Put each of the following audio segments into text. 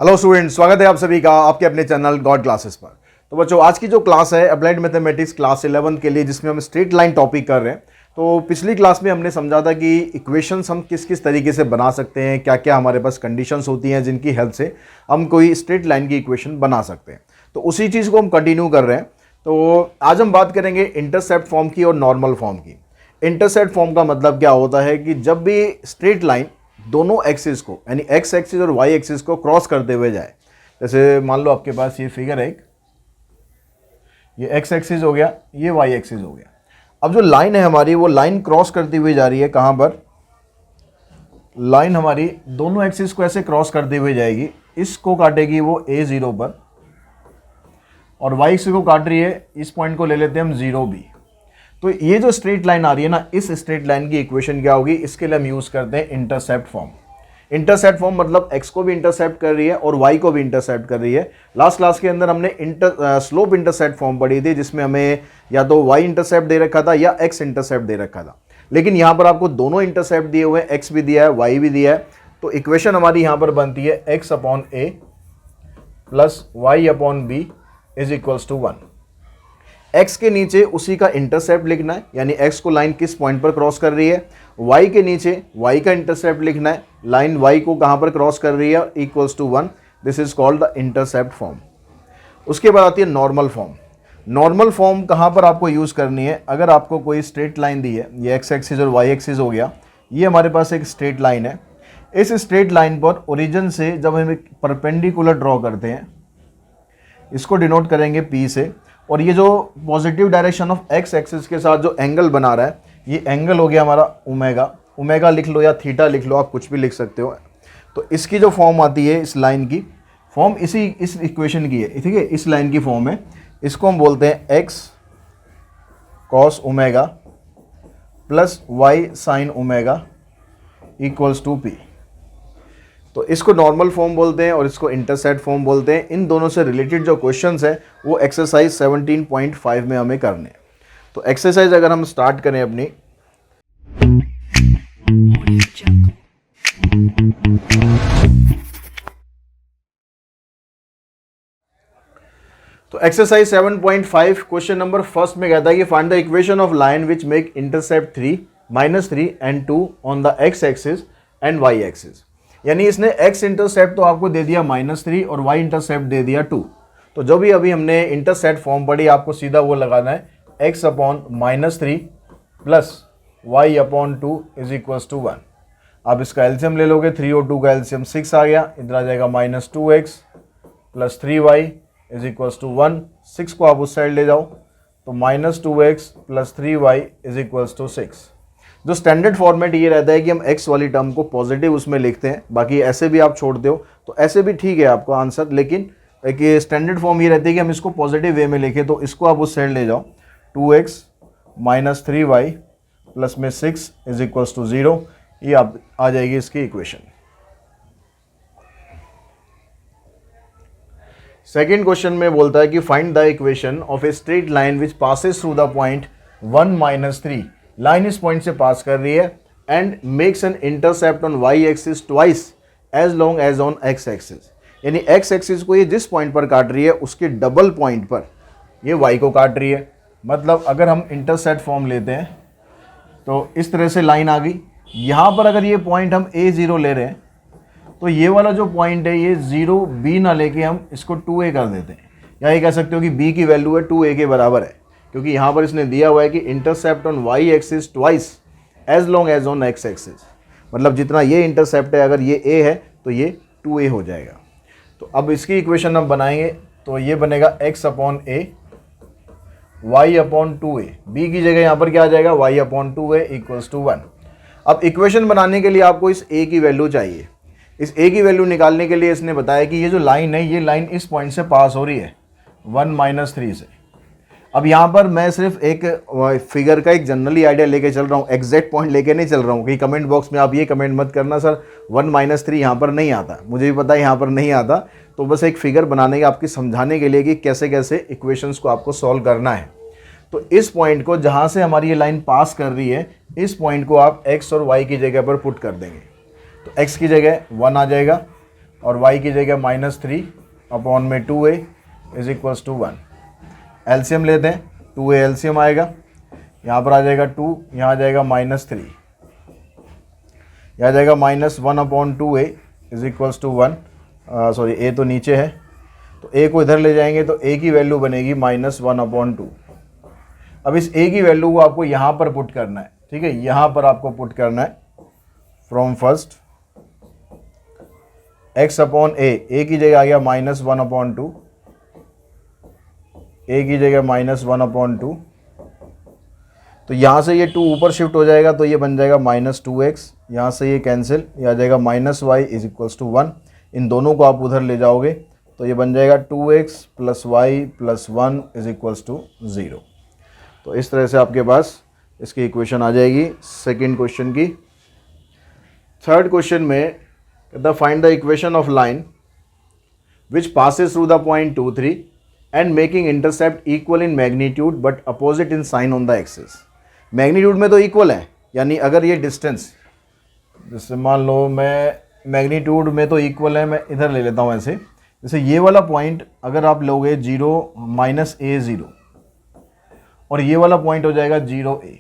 Hello student, स्वागत है आप सभी का आपके अपने चैनल गॉड क्लासेस पर। तो बच्चों, आज की जो क्लास है अप्लाइड मैथमेटिक्स क्लास 11 के लिए, जिसमें हम स्ट्रेट लाइन टॉपिक कर रहे हैं। तो पिछली क्लास में हमने समझा था कि इक्वेशंस हम किस किस तरीके से बना सकते हैं, क्या क्या हमारे पास कंडीशंस होती हैं जिनकी हेल्प से हम कोई स्ट्रेट लाइन की इक्वेशन बना सकते हैं। तो उसी चीज़ को हम कंटिन्यू कर रहे हैं। तो आज हम बात करेंगे इंटरसेप्ट फॉर्म की और नॉर्मल फॉर्म की। इंटरसेप्ट फॉर्म का मतलब क्या होता है कि जब भी स्ट्रेट लाइन दोनों एक्सिस को, यानी एक्स एक्सिस और वाई एक्सिस को क्रॉस करते हुए जाए। जैसे मान लो आपके पास ये फिगर है, ये एक्स एक्सिस हो गया, ये वाई एक्सिस हो गया। अब जो लाइन है हमारी, वो लाइन क्रॉस करती हुई जा रही है। कहाँ पर? लाइन हमारी दोनों एक्सिस को ऐसे क्रॉस करते हुए जाएगी। इसको काटेगी वो A0 पर, और वाई एक्सिस को काट रही है, इस पॉइंट को ले लेते हैं हम 0B। तो ये जो स्ट्रेट लाइन आ रही है ना, इस स्ट्रेट लाइन की इक्वेशन क्या होगी? इसके लिए हम यूज करते हैं इंटरसेप्ट फॉर्म। इंटरसेप्ट फॉर्म मतलब x को भी इंटरसेप्ट कर रही है और y को भी इंटरसेप्ट कर रही है। लास्ट क्लास के अंदर हमने स्लोप इंटरसेप्ट फॉर्म पढ़ी थी, जिसमें हमें या तो y इंटरसेप्ट दे रखा था या x इंटरसेप्ट दे रखा था। लेकिन यहाँ पर आपको दोनों इंटरसेप्ट दिए हुए हैं, x भी दिया है, y भी दिया है। तो इक्वेशन हमारी यहाँ पर बनती है x upon a plus y upon b is equals to 1। x के नीचे उसी का इंटरसेप्ट लिखना है, यानी x को लाइन किस पॉइंट पर क्रॉस कर रही है। y के नीचे y का इंटरसेप्ट लिखना है, लाइन y को कहां पर क्रॉस कर रही है, equals to 1। This is called the intercept form. उसके बाद आती है नॉर्मल फॉर्म। नॉर्मल फॉर्म कहां पर आपको यूज करनी है? अगर आपको कोई स्ट्रेट लाइन दी है, ये x एक्सिस और y एक्सिस हो गया, ये हमारे पास एक स्ट्रेट लाइन है। इस स्ट्रेट लाइन पर ओरिजिन से जब हम एक परपेंडिकुलर ड्रॉ करते हैं, इसको डिनोट करेंगे P से, और ये जो positive direction of X axis के साथ जो एंगल बना रहा है, ये एंगल हो गया हमारा ओमेगा। ओमेगा लिख लो या थीटा लिख लो, आप कुछ भी लिख सकते हो। तो इसकी जो फॉर्म आती है, इस लाइन की फॉर्म इस इक्वेशन की है, ठीक है, इस लाइन की फॉर्म है। इसको हम बोलते हैं x cos omega plus y sine omega equals to p. तो इसको नॉर्मल फॉर्म बोलते हैं और इसको इंटरसेप्ट फॉर्म बोलते हैं। इन दोनों से रिलेटेड जो क्वेश्चंस है वो एक्सरसाइज 17.5 में हमें करने हैं। तो एक्सरसाइज अगर हम स्टार्ट करें अपनी, तो एक्सरसाइज 7.5 क्वेश्चन नंबर फर्स्ट में कहता है कि find the equation of line which make intercept 3, -3 and 2 on the x axis and y axis. यानी इसने x इंटरसेप्ट तो आपको दे दिया -3 और y इंटरसेप्ट दे दिया 2। तो जो भी अभी हमने इंटरसेप्ट फॉर्म पढ़ी, आपको सीधा वो लगाना है, x upon -3 plus y upon 2 is equals to 1। आप इसका एलसीएम ले लोगे, 3 और 2 का एलसीएम 6 आ गया, इधर आ जाएगा -2x plus 3y is equals to 1। 6 को आप उस साइड ले जाओ, तो -2x plus 3y is equals to 6। जो स्टैंडर्ड फॉर्मेट ये रहता है कि हम x वाली टर्म को पॉजिटिव उसमें लिखते हैं, बाकी ऐसे भी आप छोड़ते हो तो ऐसे भी ठीक है आपको आंसर। लेकिन एक स्टैंडर्ड फॉर्म ये रहती है कि हम इसको पॉजिटिव वे में लिखें, तो इसको आप उस साइड ले जाओ, 2x माइनस 3y प्लस में 6 इज इक्वल्स टू 0। ये आप आ जाएगी इसकी इक्वेशन। सेकेंड क्वेश्चन में बोलता है कि find the equation of a straight line which passes through the point 1 - 3। Line इस पॉइंट से पास कर रही है and makes an intercept on y axis twice as long as on x axis. यानी एक्स एक्सिस को ये जिस point पर काट रही है उसके डबल पॉइंट पर ये वाई को काट रही है। मतलब अगर हम इंटरसेप्ट फॉर्म लेते हैं तो इस तरह से लाइन आ गई। यहाँ पर अगर ये पॉइंट हम A0 ले रहे हैं, तो ये वाला जो पॉइंट है, ये 0B ना लेके हम इसको 2A कर देते हैं, या ये कह सकते हो कि B की वैल्यू है 2A के बराबर है, क्योंकि यहाँ पर इसने दिया हुआ है कि intercept on y axis twice as long as on x axis. मतलब जितना ये इंटरसेप्ट है, अगर ये a है तो ये 2a हो जाएगा। तो अब इसकी इक्वेशन हम बनाएंगे, तो ये बनेगा x upon a y upon 2a। b की जगह यहाँ पर क्या आ जाएगा, y upon 2a equals to 1। अब इक्वेशन बनाने के लिए आपको इस a की वैल्यू चाहिए। इस a की वैल्यू निकालने के लिए इसने बताया कि ये जो लाइन है, ये लाइन इस पॉइंट से पास हो रही है 1 - 3 से। अब यहाँ पर मैं सिर्फ एक फिगर का एक जनरली आइडिया लेके चल रहा हूँ, एग्जैक्ट पॉइंट लेके नहीं चल रहा हूँ कि कमेंट बॉक्स में आप ये कमेंट मत करना सर 1 - 3 यहाँ पर नहीं आता। मुझे भी पता है यहाँ पर नहीं आता, तो बस एक फिगर बनाने का आपकी समझाने के लिए कि कैसे कैसे इक्वेशंस को आपको सॉल्व करना है। तो इस पॉइंट को जहाँ से हमारी ये लाइन पास कर रही है, इस पॉइंट को आप x और y की जगह पर पुट कर देंगे। तो x की जगह 1 आ जाएगा और y की जगह -3 अपॉन में 2a is equals to 1। LCM लेते हैं, 2a एलसीएम आएगा, यहाँ पर आ जाएगा 2, यहाँ आ जाएगा -3, यहाँ आ जाएगा -1 upon 2a is equals to 1। Sorry a तो नीचे है, तो a को इधर ले जाएंगे तो a की वैल्यू बनेगी -1 अपॉन 2। अब इस a की वैल्यू को आपको यहाँ पर पुट करना है, ठीक है, यहाँ पर आपको पुट करना है from first x upon a की जगह आ गया -1 अपॉन 2, a की जगह -1 अपॉन 2, तो यहाँ से ये 2 ऊपर शिफ्ट हो जाएगा तो ये बन जाएगा -2x, यहाँ से ये कैंसिल, ये आ जाएगा -y इज इक्वल्स टू 1। इन दोनों को आप उधर ले जाओगे तो ये बन जाएगा 2x plus y plus 1 is equals to 0। तो इस तरह से आपके पास इसकी इक्वेशन आ जाएगी सेकेंड क्वेश्चन की। थर्ड क्वेश्चन में कहता find the equation of line which passes through the point 2, 3 and making intercept equal in magnitude but opposite in sign on the axis. Magnitude में तो इक्वल है, यानी अगर ये डिस्टेंस, जैसे मान लो मैं मैग्नीट्यूड में तो इक्वल है, मैं इधर ले लेता हूँ ऐसे, जैसे ये वाला पॉइंट अगर आप लोगे 0 -a 0 और ये वाला पॉइंट हो जाएगा 0a,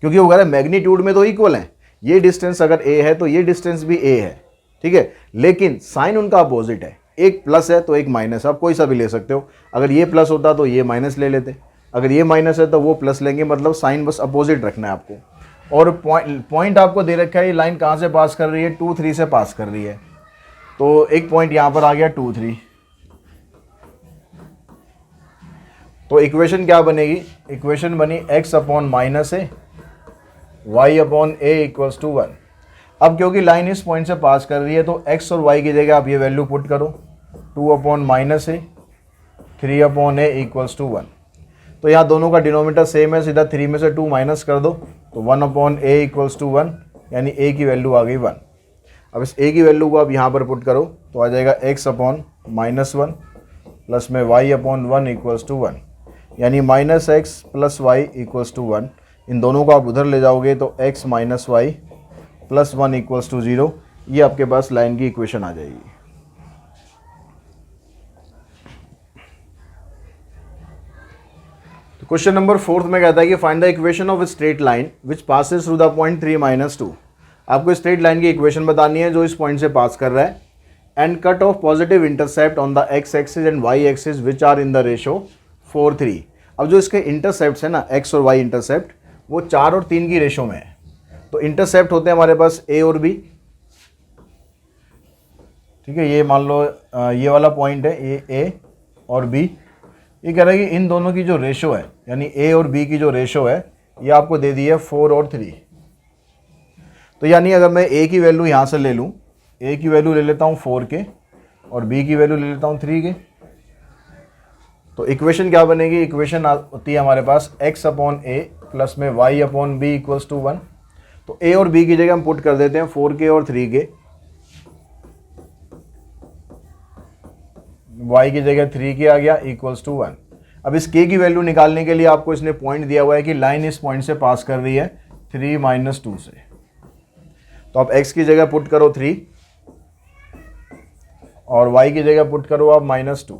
क्योंकि वो कह रहा है मैग्नीट्यूड में तो इक्वल है, ये डिस्टेंस अगर a है तो ये डिस्टेंस भी a है, ठीक है, लेकिन साइन उनका अपोजिट है, एक प्लस है तो एक माइनस, आप कोई सा भी ले सकते हो। अगर ये प्लस होता तो ये माइनस ले लेते, अगर ये माइनस है तो वो प्लस लेंगे, मतलब साइन बस अपोजिट रखना है आपको। और पॉइंट आपको दे रखा है, ये लाइन कहाँ से पास कर रही है, 2, 3 से पास कर रही है, तो एक पॉइंट यहाँ पर आ गया 2, 3। तो इक्वेशन क्या बनेगी, इक्वेशन बनी x upon -a y upon a equals to 1। अब क्योंकि लाइन इस पॉइंट से पास कर रही है तो x और y की जगह आप ये वैल्यू पुट करो, 2 upon -a 3 upon a equals to 1। तो यहाँ दोनों का डिनोमिनेटर सेम है, सीधा 3 में से 2 माइनस कर दो तो 1 अपॉन a इक्वल्स टू 1, यानी a की वैल्यू आ गई 1। अब इस a की वैल्यू को आप यहाँ पर पुट करो तो आ जाएगा x अपॉन -1 प्लस में y अपॉन 1 इक्वल्स टू 1, यानी -x plus y equals to 1। इन दोनों को आप उधर ले जाओगे तो x minus y plus 1 equals to 0, ये आपके पास लाइन की इक्वेशन आ जाएगी। तो क्वेश्चन नंबर 4 में कहता है कि find the equation of straight line which passes through the point 3 - 2। आपको स्ट्रेट लाइन की इक्वेशन बतानी है जो इस पॉइंट से पास कर रहा है, and cut off positive intercept on the x axis and y axis which are in the ratio 4, 3। अब जो इसके इंटरसेप्ट है ना, x और y इंटरसेप्ट, वो 4 और 3 की रेशो में है। तो इंटरसेप्ट होते हैं हमारे पास a और b, ठीक है, ये मान लो ये वाला पॉइंट है, ये a और b। ये कह रहा है कि इन दोनों की जो रेशो है, यानी a और b की जो रेशो है, ये आपको दे दी है 4 और 3। तो यानी अगर मैं a की वैल्यू यहाँ से ले लूँ, a की वैल्यू ले लेता हूँ 4 के और b की वैल्यू ले लेता हूँ 3 के, तो इक्वेशन क्या बनेगी, इक्वेशन होती है हमारे पास x अपॉन a प्लस में y upon b equals to 1। तो a और b की जगह हम पुट कर देते हैं 4 के और 3 के, y की जगह 3 के आ गया इक्वल्स टू 1। अब इस k की वैल्यू निकालने के लिए आपको इसने पॉइंट दिया हुआ है कि लाइन इस पॉइंट से पास कर रही है 3 - 2 से। तो आप x की जगह पुट करो 3 और y की जगह पुट करो आप -2।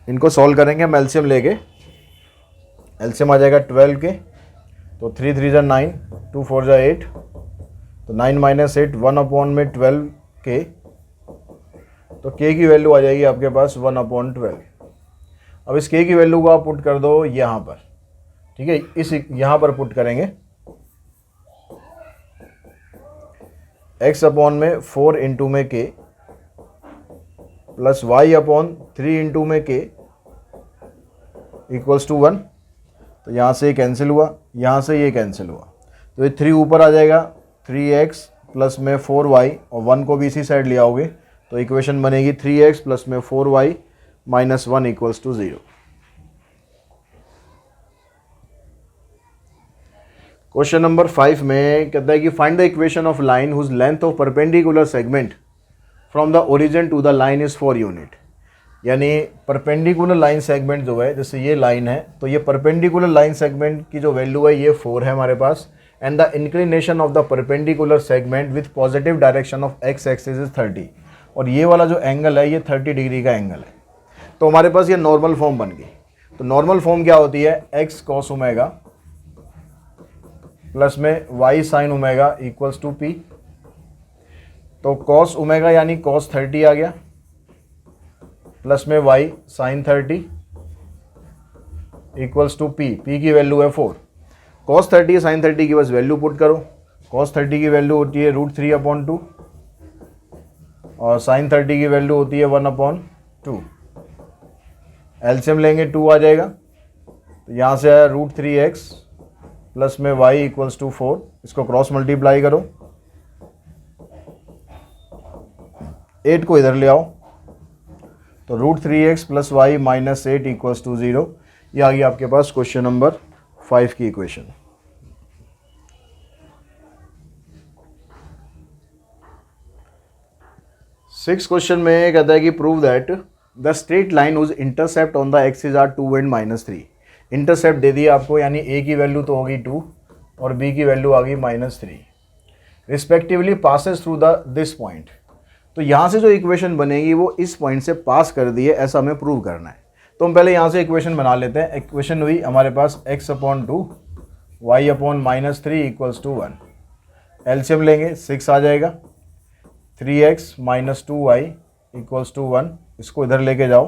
इनको सॉल्व करेंगे हम एलसीएम लेके, एलसीएम आ जाएगा 12 के, तो 3 3 जा 9, 2 4 जा 8, तो 9 - 8 1 अपॉन में 12 के, तो k की वैल्यू आ जाएगी आपके पास 1 अपॉन 12। अब इस k की वैल्यू को आप पुट कर दो यहाँ पर, ठीक है, इस यहाँ पर पुट करेंगे, x अपॉन में 4 इंटू में k plus y upon 3 into में k इक्वल्स टू 1। तो यहाँ से ये कैंसिल हुआ, यहाँ से ये कैंसिल हुआ, तो ये 3 ऊपर आ जाएगा, 3x प्लस में 4y और 1 को भी इसी साइड ले आओगे तो इक्वेशन बनेगी 3x प्लस में 4y minus 1 equals to 0। Question number 5 में कहता है कि find the equation of line whose length of perpendicular segment from the origin to the line is 4 unit. यानी परपेंडिकुलर लाइन सेगमेंट जो है, जैसे ये लाइन है तो ये परपेंडिकुलर लाइन सेगमेंट की जो वैल्यू है ये 4 है हमारे पास, and the inclination of the perpendicular segment with positive direction of X axis is 30, और ये वाला जो एंगल है ये 30 डिग्री का एंगल है। तो हमारे पास ये नॉर्मल फॉर्म बन गई। तो नॉर्मल फॉर्म क्या होती है, एक्स कॉस ओमेगा प्लस में y sine omega equals to p. तो कॉस ओमेगा यानी कॉस 30 आ गया प्लस में y sine 30 equals to p. P की वैल्यू है 4। कॉस 30 साइन 30 की बस वैल्यू पुट करो। कॉस 30 की वैल्यू होती है √3/2 और साइन 30 की वैल्यू होती है 1/2। एलसीएम लेंगे 2 आ जाएगा। तो यहाँ से आया √3x प्लस में y इक्वल्स टू 4। इसको क्रॉस मल्टीप्लाई करो, 8 को इधर ले आओ, तो √3x plus y minus 8 equals to 0। ये आ गया आपके पास क्वेश्चन नंबर 5 की इक्वेशन। सिक्स क्वेश्चन में कहता है कि prove that the straight line whose intercept on the axis are 2 and -3। Intercept दे दिया आपको, यानी a की वैल्यू तो होगी 2 और b की वैल्यू आ गई -3, respectively passes through the this point. तो यहाँ से जो इक्वेशन बनेगी वो इस पॉइंट से पास कर दी है, ऐसा हमें प्रूव करना है। तो हम पहले यहाँ से इक्वेशन बना लेते हैं। इक्वेशन हुई हमारे पास x/2 y/-3 equals to 1। LCM लेंगे 6 आ जाएगा, 3x - 2y इक्वल्स टू 1। इसको इधर लेके जाओ,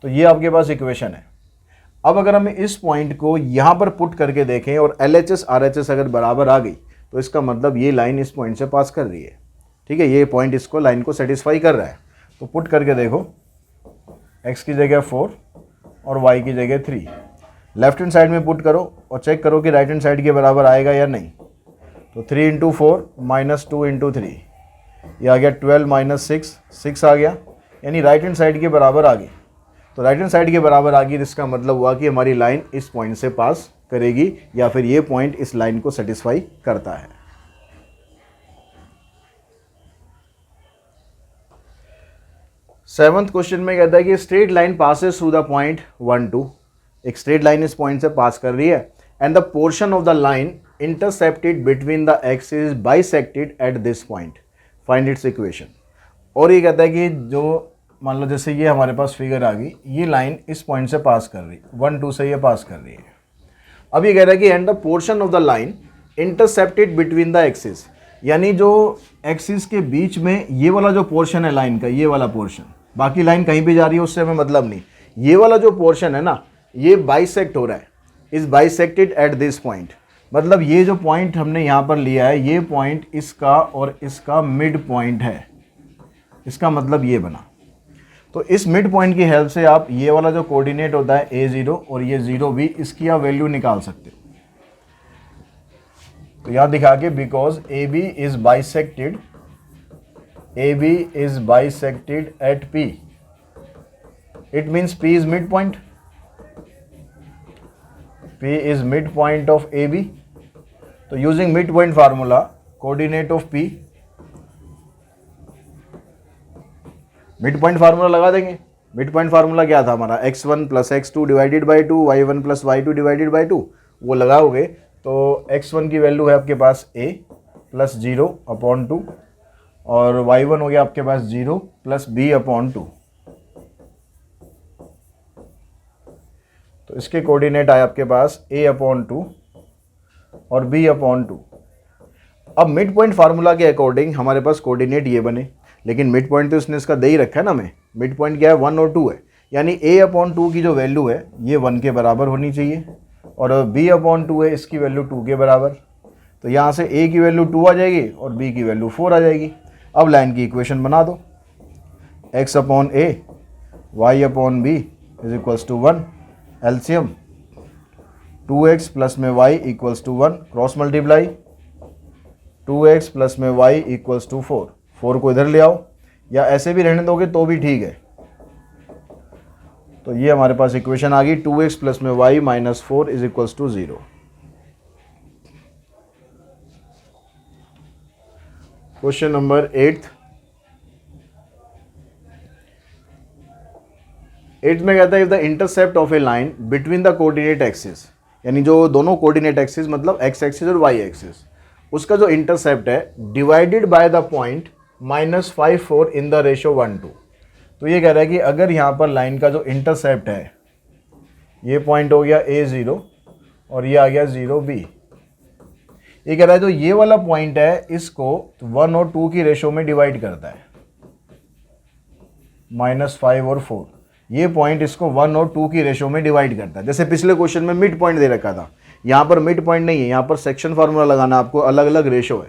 तो ये आपके पास इक्वेशन है। अब अगर हम इस पॉइंट को यहाँ पर पुट करके देखें और LHS RHS अगर बराबर आ गई तो इसका मतलब ये लाइन इस पॉइंट से पास कर रही है। ठीक है, ये पॉइंट इसको लाइन को सेटिस्फाई कर रहा है। तो पुट करके देखो, x की जगह 4 और y की जगह 3। लेफ्ट हैंड साइड में पुट करो और चेक करो कि राइट हैंड साइड के बराबर आएगा या नहीं। तो 3 × 4 -2 × 3, ये आ गया 12 - 6 आ गया, यानी राइट हैंड साइड के बराबर आ गई। तो राइट हैंड साइड के बराबर आ गई, इसका मतलब हुआ कि हमारी लाइन इस पॉइंट से पास करेगी, या फिर ये पॉइंट इस लाइन को सेटिस्फाई करता है। सेवंथ क्वेश्चन में कहता है कि straight line passes through the point 1, 2। एक स्ट्रेट लाइन इस पॉइंट से पास कर रही है and the portion of the line intercepted between the axis bisected at this point, find its equation. और ये कहता है कि जो मान लो जैसे ये हमारे पास फिगर आ गई, ये लाइन इस पॉइंट से पास कर रही, 1, 2 से ये पास कर रही है। अब ये कह रहा है कि and the portion of the line intercepted between the axis, यानी जो एक्सिस के बीच में ये वाला जो पोर्शन है लाइन का, ये वाला पोर्शन, बाकी लाइन कहीं भी जा रही है उससे हमें मतलब नहीं, ये वाला जो पोर्शन है ना, ये बाइसेक्ट हो रहा है, is bisected at this point. मतलब ये जो पॉइंट हमने यहाँ पर लिया है, ये पॉइंट इसका और इसका मिड पॉइंट है। इसका मतलब ये बना। तो इस मिड पॉइंट की हेल्प से आप ये वाला जो कोऑर्डिनेट होता है A0 और ये 0 भी, इसकी आप वैल्यू निकाल सकते हो। तो यहाँ दिखा के because AB is bisected eight P, it means P is mid point, P is midpoint of AB. तो using mid point formula, coordinate of P, mid point formula लगा देंगे। मिड पॉइंट फार्मूला क्या था हमारा, x1 + x2 divided by 2, y1 + y2 divided by 2। वो लगाओगे तो x1 की वैल्यू है आपके पास a + 0/2 और y1 हो गया आपके पास 0 + b/2। तो इसके कोऑर्डिनेट आए आपके पास a/2 और b/2। अब मिड पॉइंट फार्मूला के अकॉर्डिंग हमारे पास कोऑर्डिनेट ये बने, लेकिन मिड पॉइंट तो इसने इसका दे ही रखा है ना हमें। मिड पॉइंट क्या है, 1 और 2 है, यानी a/2 की जो वैल्यू है ये 1 के बराबर होनी चाहिए और b/2 है, इसकी वैल्यू 2 के बराबर। तो यहाँ से a की वैल्यू 2 आ जाएगी और b की वैल्यू 4 आ जाएगी। अब लाइन की इक्वेशन बना दो, x/a y/b is equals to 1। LCM 2x plus में y equals to 1, cross multiply 2x plus में y इक्वल्स टू 4। 4 को इधर ले आओ, या ऐसे भी रहने दोगे तो भी ठीक है। तो ये हमारे पास इक्वेशन आ गई, 2x प्लस में y minus 4 is equals to 0। Question number 8 में कहता है if the intercept of a line between the coordinate axis, यानी जो दोनों कोऑर्डिनेट एक्सिस मतलब एक्स एक्सिस और वाई एक्सिस, उसका जो इंटरसेप्ट है divided by the point -5 4 in the ratio 1:2। तो ये कह रहा है कि अगर यहाँ पर लाइन का जो इंटरसेप्ट है, ये पॉइंट हो गया A0 और ये आ गया 0B, ये कह रहा है जो ये वाला पॉइंट है इसको 1 और 2 की रेशो में डिवाइड करता है, -5 और 4, ये पॉइंट इसको 1 और 2 की रेशो में डिवाइड करता है। जैसे पिछले क्वेश्चन में मिड पॉइंट दे रखा था, यहाँ पर मिड पॉइंट नहीं है, यहाँ पर सेक्शन फार्मूला लगाना, आपको अलग अलग रेशो है,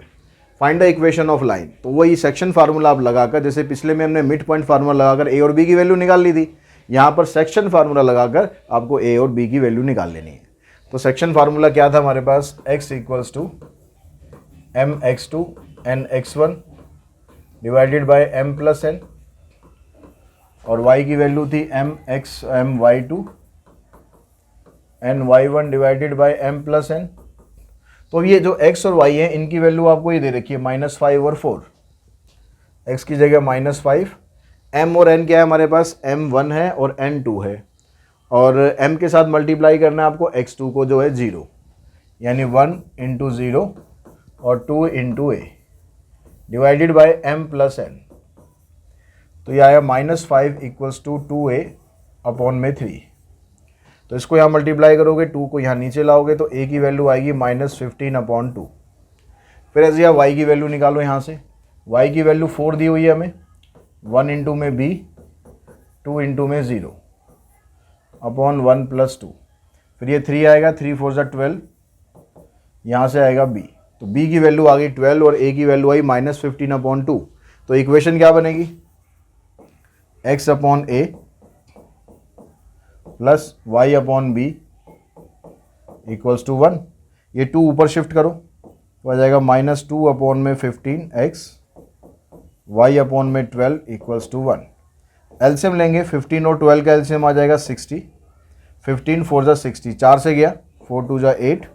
find the equation of line. तो वही सेक्शन फार्मूला आप लगाकर, जैसे पिछले में हमने मिड पॉइंट फार्मूला लगाकर ए और बी की वैल्यू निकाल ली थी, यहाँ पर सेक्शन फार्मूला लगाकर आपको ए और बी की वैल्यू निकाल लेनी है। तो सेक्शन फार्मूला क्या था हमारे पास, x = mx2 nx1 divided by m + n, और y की वैल्यू थी my2 ny1 divided by m + n। तो ये जो x और y है इनकी वैल्यू आपको ये दे रखी है -5 और 4, x की जगह -5, m और n क्या है हमारे पास, m1 है और n2 है, और m के साथ मल्टीप्लाई करना है आपको x2 को जो है 0, यानी 1 × 0 और 2 × a divided by m + n। तो ये आया -5 = 2a अपॉन में 3। तो इसको यहाँ मल्टीप्लाई करोगे, 2 को यहाँ नीचे लाओगे तो a की वैल्यू आएगी -15/2। फिर ऐसे यहाँ y की वैल्यू निकालो, यहाँ से y की वैल्यू 4 दी हुई है हमें, 1 × में b, 2 × में 0 अपॉन 1 + 2, फिर ये 3 आएगा, 3 × 4 = 12, यहाँ से आएगा b। तो b की वैल्यू आ गई 12 और a की वैल्यू आई -15/2। तो इक्वेशन क्या बनेगी, x/a प्लस y/b = 1। ये 2 ऊपर शिफ्ट करो तो आ जाएगा -2/15x y/12 = 1। एलसीएम लेंगे, 15 और 12 का एलसीएम आ जाएगा 60, 15 4 = 60, 4 से गया, 4 2 = 8,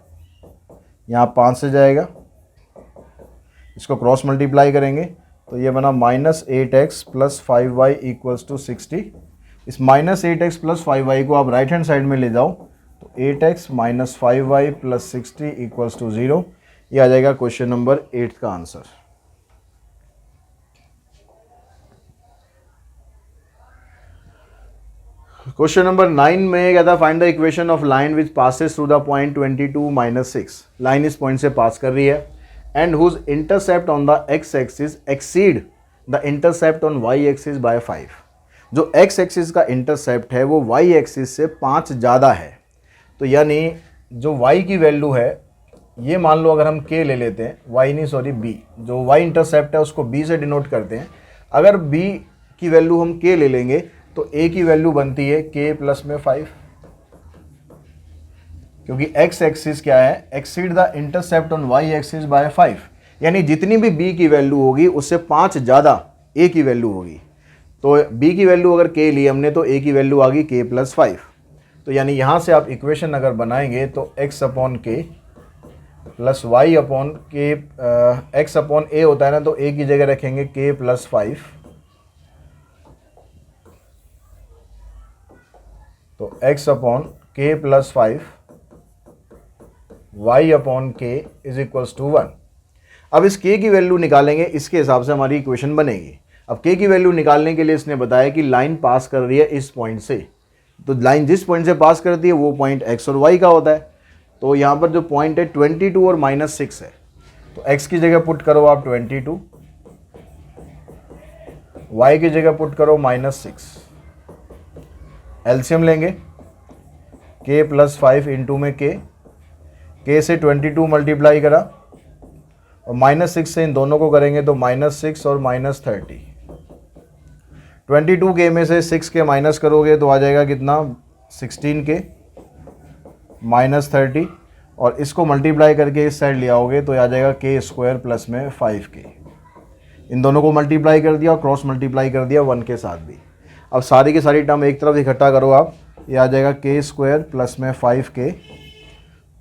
यहाँ 5 से जाएगा, इसको क्रॉस मल्टीप्लाई करेंगे तो ये बना -8x + 5y = 60। इस -8x + 5y को आप राइट हैंड साइड में ले जाओ तो 8x - 5y + 60 = 0। ये आ जाएगा क्वेश्चन नंबर 8 का आंसर। क्वेश्चन नंबर 9 में क्या था, find the equation of line which passes through the point 22 - 6। Line इस पॉइंट से पास कर रही है and whose intercept on the x axis exceed the intercept on y axis by 5। जो x एक्सिस का इंटरसेप्ट है वो y एक्सिस से 5 ज़्यादा है। तो यानी जो y की वैल्यू है, ये मान लो अगर हम k ले लेते हैं, b, जो y इंटरसेप्ट है उसको b से डिनोट करते हैं। अगर b की वैल्यू हम k ले लेंगे तो a की वैल्यू बनती है k + में 5, क्योंकि x एक्सिस क्या है, exceed the intercept on y axis by 5, यानी जितनी भी b की वैल्यू होगी उससे 5 ज़्यादा a की वैल्यू होगी। तो b की वैल्यू अगर k ली हमने तो a की वैल्यू आ गई k + 5। तो यानी यहाँ से आप इक्वेशन अगर बनाएंगे तो x/k प्लस y/k, x/a होता है ना, तो a की जगह रखेंगे k + 5, तो x/k + 5 y/k = 1। अब इस k की वैल्यू निकालेंगे, इसके हिसाब से हमारी इक्वेशन बनेगी। अब k की वैल्यू निकालने के लिए इसने बताया कि लाइन पास कर रही है इस पॉइंट से, तो लाइन जिस पॉइंट से पास करती है वो पॉइंट x और y का होता है। तो यहाँ पर जो पॉइंट है 22 और -6 है, तो x की जगह पुट करो आप 22, y की जगह पुट करो -6, एलसीएम लेंगे, k + 5 × में k से 22 मल्टीप्लाई करा और -6 से इन दोनों को करेंगे तो -6 और -30। 22k में से 6k माइनस करोगे तो आ जाएगा कितना, 16k -30, और इसको मल्टीप्लाई करके इस साइड ले आओगे तो आ जाएगा k² प्लस में 5k। इन दोनों को मल्टीप्लाई कर दिया और क्रॉस मल्टीप्लाई कर दिया 1 के साथ भी। अब सारी की सारी टर्म एक तरफ इकट्ठा करो आप, ये आ जाएगा k² प्लस में 5k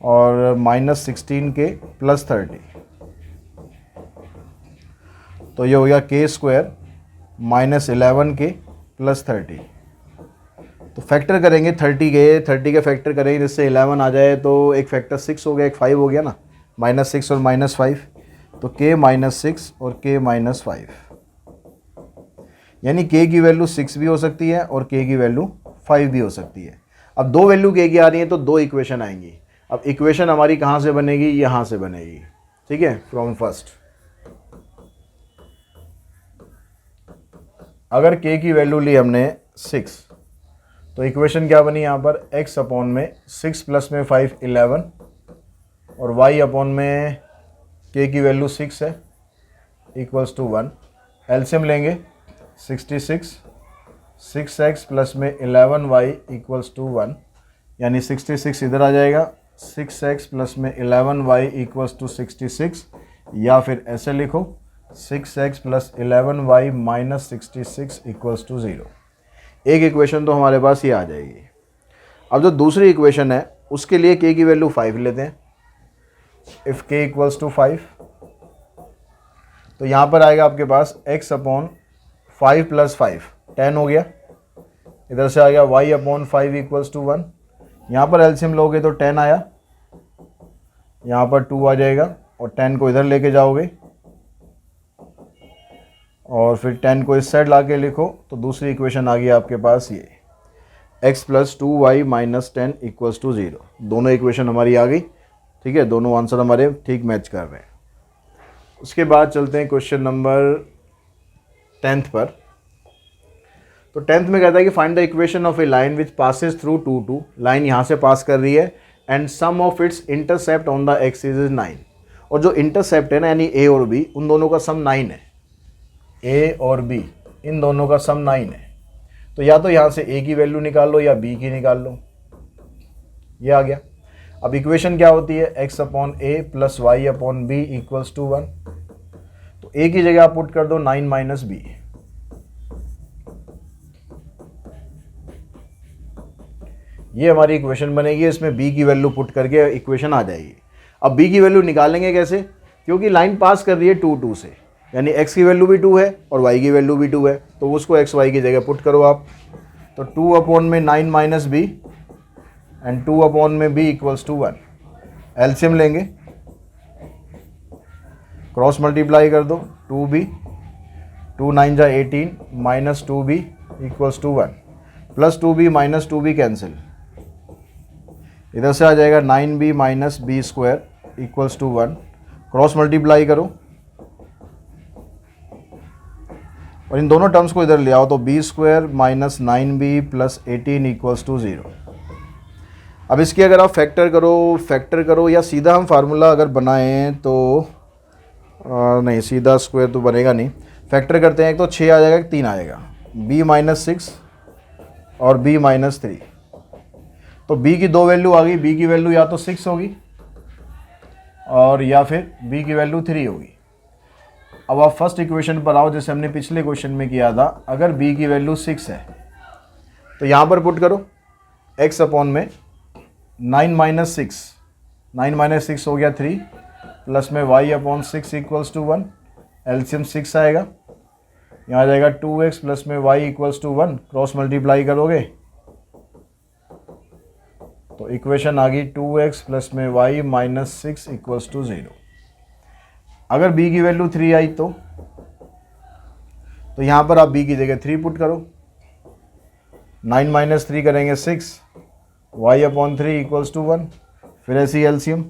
और -16k + 30। तो ये हो गया k² - 11k + 30 तो फैक्टर करेंगे 30 के फैक्टर करेंगे जिससे 11 आ जाए, तो एक फैक्टर 6 हो गया, एक 5 हो गया ना, -6 और -5, तो k -6 और k -5, यानी k की वैल्यू 6 भी हो सकती है और k की वैल्यू 5 भी हो सकती है। अब दो वैल्यू k की आ रही है तो दो इक्वेशन आएंगी। अब इक्वेशन हमारी कहाँ से बनेगी, यहाँ से बनेगी, ठीक है, फ्रॉम फर्स्ट। अगर k की वैल्यू ली हमने 6, तो इक्वेशन क्या बनी यहाँ पर, x अपॉन में 6 प्लस में 5 11 और y अपॉन में k की वैल्यू 6 है इक्वल्स टू 1। एलसीएम लेंगे 66, 6x प्लस में 11y इक्वल्स टू 1, यानी 66 इधर आ जाएगा, 6x प्लस में 11y इक्वल्स टू 66, या फिर ऐसे लिखो 6x plus 11y minus 66 equals to 0। एक इक्वेशन तो हमारे पास ये आ जाएगी। अब जो दूसरी इक्वेशन है उसके लिए k की वैल्यू 5 लेते हैं। इफ़ k इक्वल्स टू 5, तो यहाँ पर आएगा आपके पास x अपॉन 5 प्लस 5 10 हो गया, इधर से आ गया y अपॉन 5 इक्वल्स टू 1। यहाँ पर एलसीएम लोगे तो 10 आया, यहाँ पर 2 आ जाएगा और 10 को इधर लेके जाओगे और फिर 10 को इस साइड ला के लिखो, तो दूसरी इक्वेशन आ गई आपके पास ये x plus 2y minus 10 equals to 0। दोनों इक्वेशन हमारी आ गई, ठीक है, दोनों आंसर हमारे ठीक मैच कर रहे हैं। उसके बाद चलते हैं क्वेश्चन नंबर 10th पर। तो 10th में कहता है कि find the equation of a line which passes through 2 2। Line यहाँ से पास कर रही है and sum of its intercept on the axis is 9। और जो इंटरसेप्ट है ना, यानी a और b, उन दोनों का सम 9 है। a और b इन दोनों का सम 9 है। तो या तो यहाँ से a की वैल्यू निकाल लो या b की निकाल लो, ये आ गया। अब इक्वेशन क्या होती है, x upon a plus y upon b equals to 1। तो a की जगह आप पुट कर दो 9 माइनस बी, ये हमारी इक्वेशन बनेगी। इसमें b की वैल्यू पुट करके इक्वेशन आ जाएगी। अब b की वैल्यू निकालेंगे कैसे, क्योंकि लाइन पास कर रही है 2 2 से, यानी x की वैल्यू भी 2 है और y की वैल्यू भी 2 है, तो उसको x y की जगह पुट करो आप। तो 2 अपॉन में 9 माइनस बी एंड 2 अपॉन में b इक्वल्स टू 1। एलसीएम लेंगे, क्रॉस मल्टीप्लाई कर दो, 2b 2 9 जा 18 minus 2b equals to 1 plus 2b minus 2b cancel, इधर से आ जाएगा 9b minus b square equals to 1। Cross multiply करो और इन दोनों टर्म्स को इधर ले आओ, तो b square minus 9b plus 18 equals to 0। अब इसकी अगर आप फैक्टर करो या सीधा हम फार्मूला अगर बनाएं तो नहीं, सीधा स्क्वायर तो बनेगा नहीं, फैक्टर करते हैं। एक तो 6 आ जाएगा, एक 3 आएगा, b माइनस 6 और b माइनस 3। तो b की दो वैल्यू आ गई, b की वैल्यू या तो 6 होगी और या फिर b की वैल्यू 3 होगी। अब आप फर्स्ट इक्वेशन पर आओ, जैसे हमने पिछले क्वेश्चन में किया था। अगर b की वैल्यू 6 है तो यहाँ पर पुट करो x अपॉन में 9 माइनस 6, 9 माइनस 6 हो गया 3 प्लस में y upon 6 equals to 1। LCM 6 आएगा, यहाँ आ जाएगा 2x प्लस में y equals to 1। Cross multiply करोगे तो इक्वेशन आ गई 2x प्लस में y माइनस 6 इक्वल्स टू 0। अगर b की वैल्यू 3 आई तो यहाँ पर आप b की जगह 3 पुट करो, 9 माइनस 3 करेंगे 6, y अपॉन 3 इक्वल्स टू 1। फिर ऐसी एलसीएम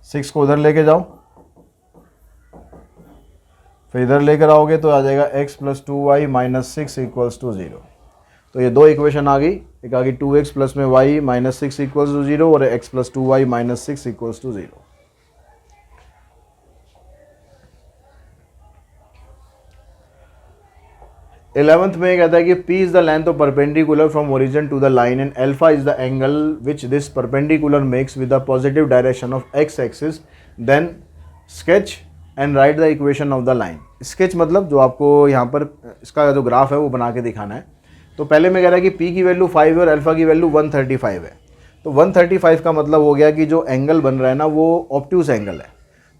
6 को उधर लेके जाओ, फिर इधर लेकर आओगे तो आ जाएगा x plus 2y minus 6 equals to 0। तो ये दो इक्वेशन आ गई, एक आ गई 2x प्लस में y माइनस 6 इक्वल्स टू 0 और x plus 2y minus 6 equals to 0। Eleventh में कहता है कि p is the length of perpendicular from origin to the line and alpha is the angle which this perpendicular makes with the positive direction of x axis. Then sketch and write the equation of the line. Sketch मतलब जो आपको यहाँ पर इसका जो graph है वो बना के दिखाना है। तो पहले में कह रहा है कि p की वैल्यू 5 है और अल्फा की वैल्यू 135 है। तो 135 का मतलब हो गया कि जो एंगल बन रहा है ना वो ऑब्ट्यूस एंगल है।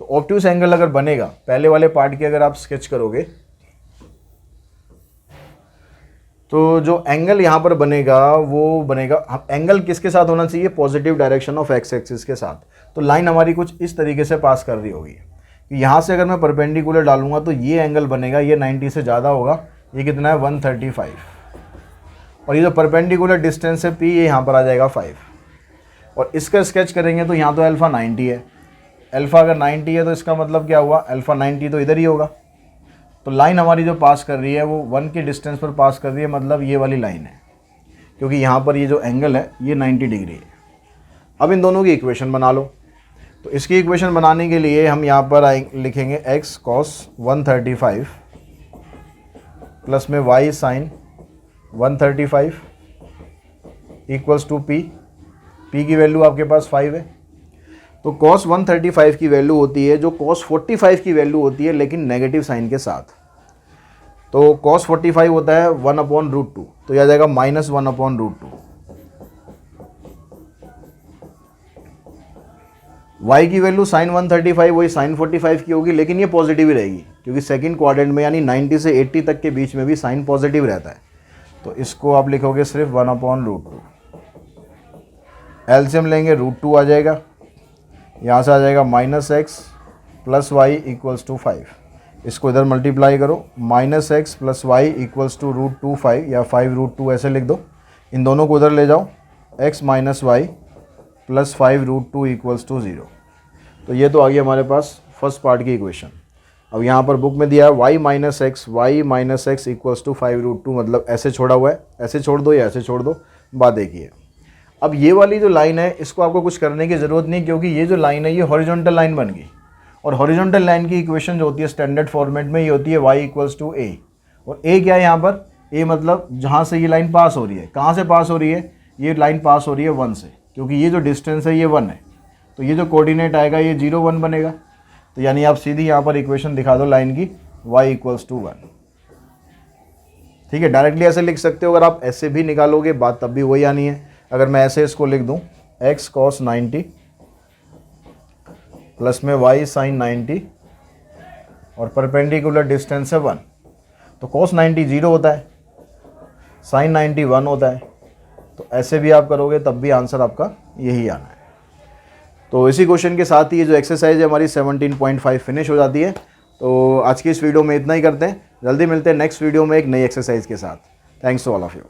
तो ऑब्ट्यूस एंगल अगर बनेगा, पहले वाले पार्ट की अगर आप स्केच करोगे तो जो एंगल यहाँ पर बनेगा वो बनेगा, एंगल किसके साथ होना चाहिए, positive direction of X axis के साथ। तो लाइन हमारी कुछ इस तरीके से पास कर रही होगी कि यहाँ से अगर मैं परपेंडिकुलर डालूंगा तो ये एंगल बनेगा, ये 90 से ज़्यादा होगा, ये कितना है 135, और ये जो परपेंडिकुलर डिस्टेंस है P, ये यहाँ पर आ जाएगा 5। और इसका स्केच करेंगे तो यहाँ तो अल्फ़ा 90 है, अल्फ़ा अगर 90 है तो इसका मतलब क्या हुआ, अल्फ़ा 90 तो इधर ही होगा। तो लाइन हमारी जो पास कर रही है वो 1 के डिस्टेंस पर पास कर रही है, मतलब ये वाली लाइन है, क्योंकि यहाँ पर ये जो एंगल है ये 90 डिग्री है। अब इन दोनों की इक्वेशन बना लो। तो इसकी इक्वेशन बनाने के लिए हम यहाँ पर लिखेंगे x cos 135 प्लस में y sin 135 equals to p की वैल्यू आपके पास 5 है। तो cos 135 की वैल्यू होती है जो cos 45 की वैल्यू होती है, लेकिन नेगेटिव साइन के साथ। तो cos 45 होता है 1/√2, तो यह आ जाएगा -1/√2। y की वैल्यू sin 135 वही sin 45 की होगी, लेकिन ये पॉजिटिव ही रहेगी, क्योंकि सेकंड क्वाड्रेंट में यानी 90 से 80 तक के बीच में भी साइन पॉजिटिव रहता है। तो इसको आप लिखोगे सिर्फ 1/√2। एलसीएम लेंगे √2 आ जाएगा, यहाँ से आ जाएगा -x plus y equals to 5। इसको इधर मल्टीप्लाई करो, -x plus y equals to √2 या 5√2 ऐसे लिख दो। इन दोनों को उधर ले जाओ, x minus y plus 5√2 equals to 0। तो ये तो आ गया हमारे पास फर्स्ट पार्ट की इक्वेशन। अब यहाँ पर बुक में दिया है y minus x equals to 5√2, मतलब ऐसे छोड़ा हुआ है, ऐसे छोड़ दो या ऐसे छोड़ दो, बात देखिए। अब ये वाली जो लाइन है इसको आपको कुछ करने की ज़रूरत नहीं, क्योंकि ये जो लाइन है ये हॉरिजॉन्टल लाइन बन गई, और हॉरिजॉन्टल लाइन की इक्वेशन जो होती है स्टैंडर्ड फॉर्मेट में ये होती है y इक्वल्स टू a। और a क्या है यहाँ पर, a मतलब जहाँ से ये लाइन पास हो रही है। कहाँ से पास हो रही है, ये लाइन पास हो रही है 1 से, क्योंकि ये जो डिस्टेंस है ये 1 है, तो ये जो कोऑर्डिनेट आएगा ये 0 1 बनेगा। तो यानी आप सीधी यहाँ पर इक्वेशन दिखा दो लाइन की, y इक्वल्स टू 1। ठीक है, डायरेक्टली ऐसे लिख सकते हो, अगर आप ऐसे भी निकालोगे बात तब भी वही आनी है। अगर मैं ऐसे इसको लिख दूं x cos 90 प्लस में y sin 90 और परपेंडिकुलर डिस्टेंस है 1, तो cos 90 0 होता है, sin 90 1 होता है। तो ऐसे भी आप करोगे तब भी आंसर आपका यही आना है। तो इसी क्वेश्चन के साथ ही ये जो एक्सरसाइज है हमारी 17.5 फिनिश हो जाती है। तो आज की इस वीडियो में इतना ही करते हैं, जल्दी मिलते हैं नेक्स्ट वीडियो में एक नई एक्सरसाइज के साथ। Thanks to all of you.